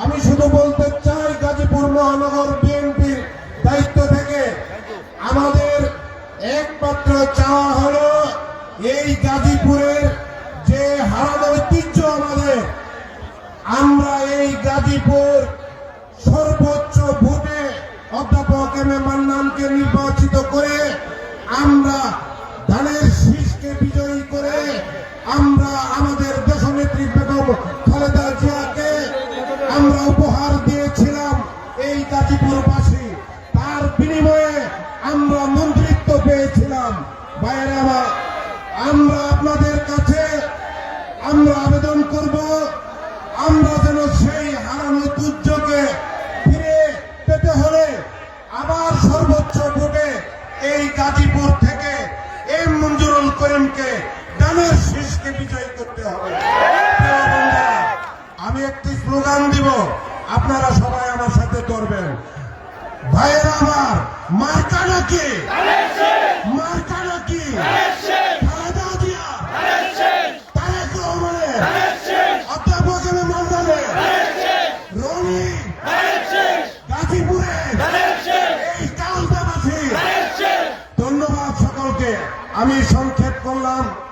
আমি শুধু বলতে চাই, গাজীপুর মহানগর বিএনপির দায়িত্ব থেকে আমাদের একমাত্র চাওয়া হলো এই গাজীপুরের যে হারানো ঐতিহ্য আমাদের, আমরা এই গাজীপুর সর্বোচ্চ ভোটে অধ্যাপক এম এ মান্নানকে নির্বাচিত করে আমরা ধানের শীষকে বিজয়ী করে আমরা আমাদের দেশনেত্রী বেগম খালেদা জিয়াকে আমরা উপহার দিয়েছিলাম এই গাজীপুরবাসী। তার বিনিময়ে আমরা মন্ত্রিত্ব পেয়েছিলাম। বাইরে আমার আমরা আপনাদের কাছে আমরা আবেদন করব, আমরা যেন সেই হারানো ঐতিহ্যকে ফিরে পেতে হলে আবার সর্বোচ্চ ভোটে এই গাজীপুর থেকে এম মঞ্জুরুল করিমকে ধানের শীষকে বিজয়ী করতে হবে। প্রিয় বন্ধুরা, আমি একটি স্লোগান দিব, আপনারা সবাই আমার সাথে ধরবেন। ভাইয়েরা আমার, মার্কা নাকি? মার্কা নাকি? খালেদা জিয়া, তারেক রহমানের, অধ্যাপক এম এ মান্নানের, রনি, গাজীপুরের এই কালদাবাসী। ধন্যবাদ সকলকে। আমি